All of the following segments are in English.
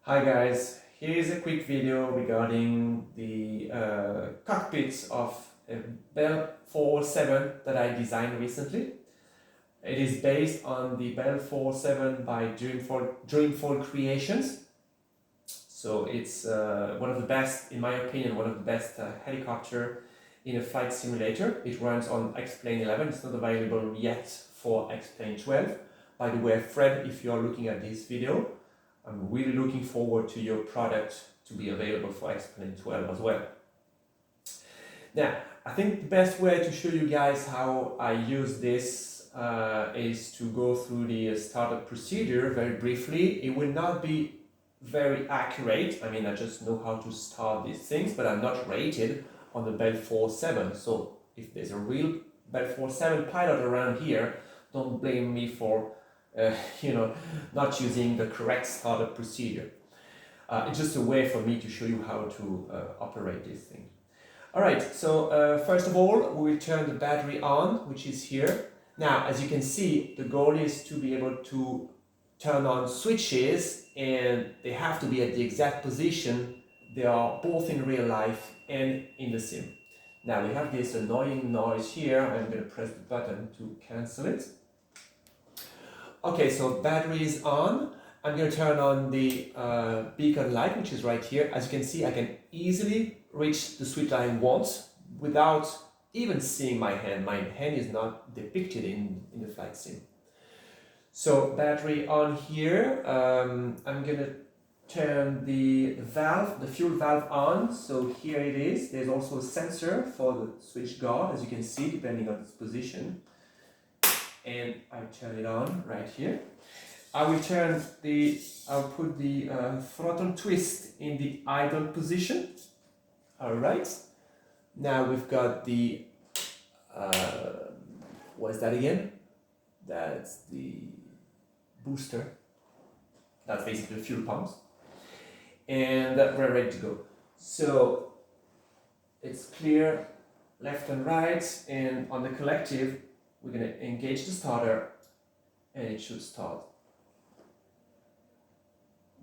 Hi guys, here's a quick video regarding the cockpits of a Bell 407 that I designed recently. It is based on the Bell 407 by Dreamfoil Creations. So it's one of the best, in my opinion, one of the best helicopter in a flight simulator. It runs on X-Plane 11, it's not available yet for X-Plane 12. By the way, Fred, if you're looking at this video, I'm really looking forward to your product to be available for X-Plane 12 as well. Now, I think the best way to show you guys how I use this is to go through the startup procedure very briefly. It will not be very accurate. I mean, I just know how to start these things, but I'm not rated on the Bell 407. So if there's a real Bell 407 pilot around here, don't blame me for not using the correct startup procedure. It's just a way for me to show you how to operate this thing. Alright, so first of all, we will turn the battery on, which is here. Now, as you can see, the goal is to be able to turn on switches, and they have to be at the exact position. They are both in real life and in the sim. Now, we have this annoying noise here. I'm going to press the button to cancel it. Okay, so battery is on. I'm going to turn on the beacon light, which is right here. As you can see, I can easily reach the switch I want without even seeing my hand. My hand is not depicted in the flight sim. So battery on here. I'm going to turn the valve, the fuel valve on. So here it is. There's also a sensor for the switch guard, as you can see, depending on its position. And I turn it on right here. I'll put the throttle twist in the idle position. All right. Now we've got the, what is that again? That's the booster. That's basically the fuel pumps. And we're ready to go. So it's clear left and right, and on the collective, we're going to engage the starter, and it should start.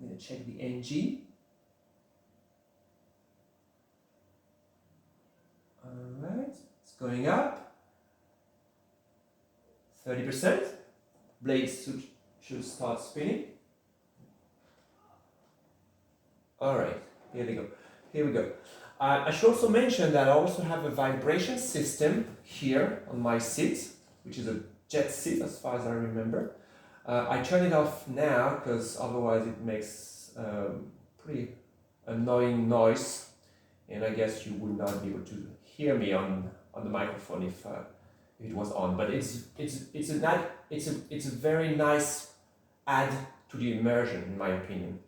I'm going to check the NG. Alright, it's going up. 30%. Blades should start spinning. Alright, here we go. Here we go. I should also mention that I also have a vibration system here on my seat, which is a jet seat as far as I remember. I turn it off now because otherwise it makes pretty annoying noise, and I guess you would not be able to hear me on the microphone if it was on. But it's a very nice add to the immersion, in my opinion.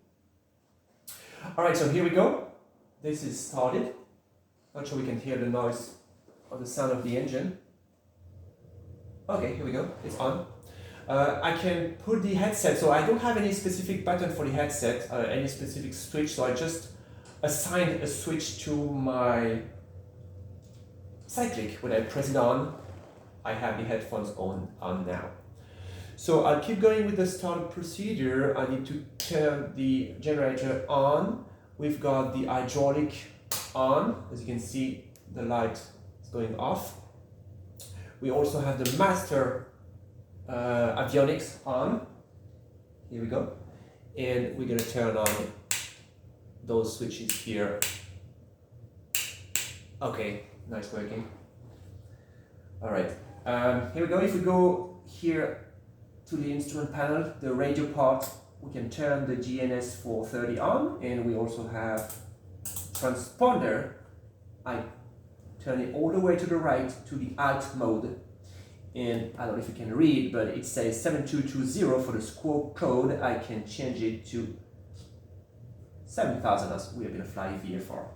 All right, so here we go. This is started. Not sure we can hear the noise or the sound of the engine. Okay, here we go, it's on. I can put the headset, so I don't have any specific button for the headset, any specific switch, so I just assigned a switch to my cyclic. When I press it on, I have the headphones on now. So I'll keep going with the startup procedure. I need to turn the generator on. We've got the hydraulic on. As you can see, the light is going off. We also have the master avionics on. Here we go. And we're going to turn on those switches here. Okay, nice working. All right, here we go. If we go here to the instrument panel, the radio part, we can turn the GNS 430 on, and we also have transponder. I turn it all the way to the right to the alt mode, and I don't know if you can read, but it says 7220 for the squawk code. I can change it to 7000 as we are going to fly VFR.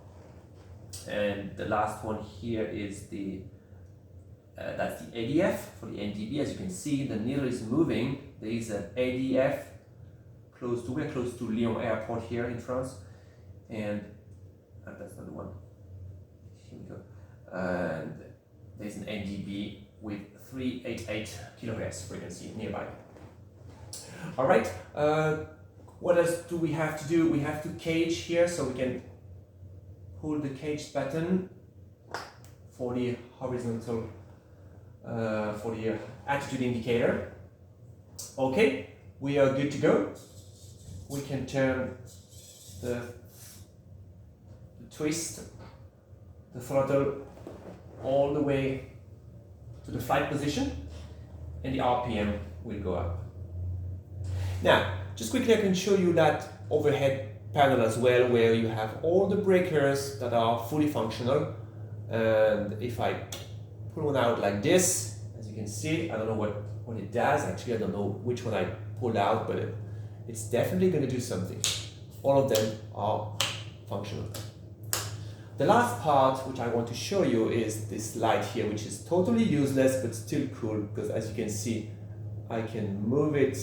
And the last one here is the that's the ADF for the NDB. As you can see, the needle is moving. There is an ADF we're close to Lyon Airport here in France, and that's not the one. Here we go. And there's an NDB with 388 kilohertz frequency nearby. All right, What else do we have to do? We have to cage here, so we can pull the cage button for the horizontal, for the attitude indicator. Okay, we are good to go. We can turn the twist, the throttle all the way to the flight position, and the RPM will go up. Now, just quickly I can show you that overhead panel as well, where you have all the breakers that are fully functional. And if I pull one out like this, as you can see, I don't know what it does. Actually, I don't know which one I pulled out, but it's definitely going to do something. All of them are functional. The last part which I want to show you is this light here, which is totally useless but still cool, because as you can see, I can move it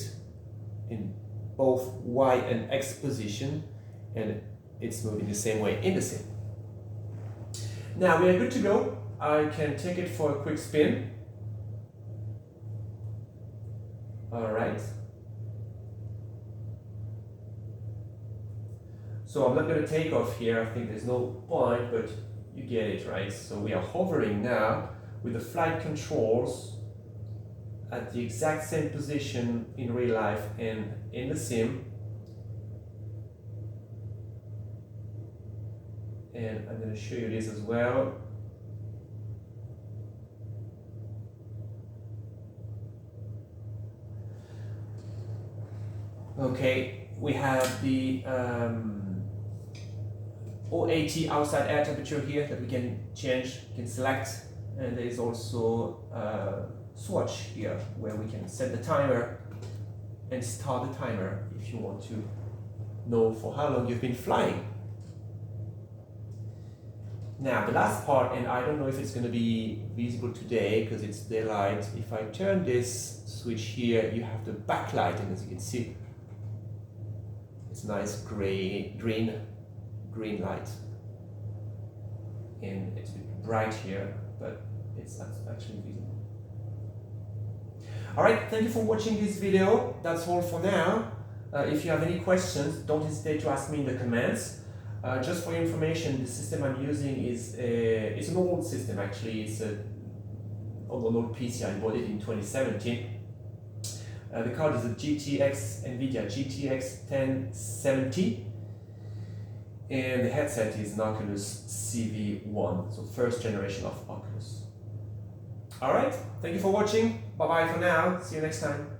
in both Y and X position, and it's moving the same way in the sim. Now we are good to go. I can take it for a quick spin. All right. So I'm not going to take off here. I think there's no point, but you get it, right? So we are hovering now with the flight controls at the exact same position in real life and in the sim. And I'm going to show you this as well. Okay, we have the 080 outside air temperature here that we can change, we can select, and there is also a swatch here where we can set the timer and start the timer if you want to know for how long you've been flying. Now the last part, and I don't know if it's going to be visible today because it's daylight. If I turn this switch here, you have the backlight, and as you can see, it's nice green light, and it's a bit bright here, but it's actually visible. All right, thank you for watching this video. That's all for now. If you have any questions, don't hesitate to ask me in the comments. Just for your information, the system I'm using is it's an old system actually. It's an old PC. I bought it in 2017. The card is a NVIDIA GTX 1070, and the headset is an Oculus CV1, so first generation of Oculus. Alright, thank you for watching. Bye bye for now. See you next time.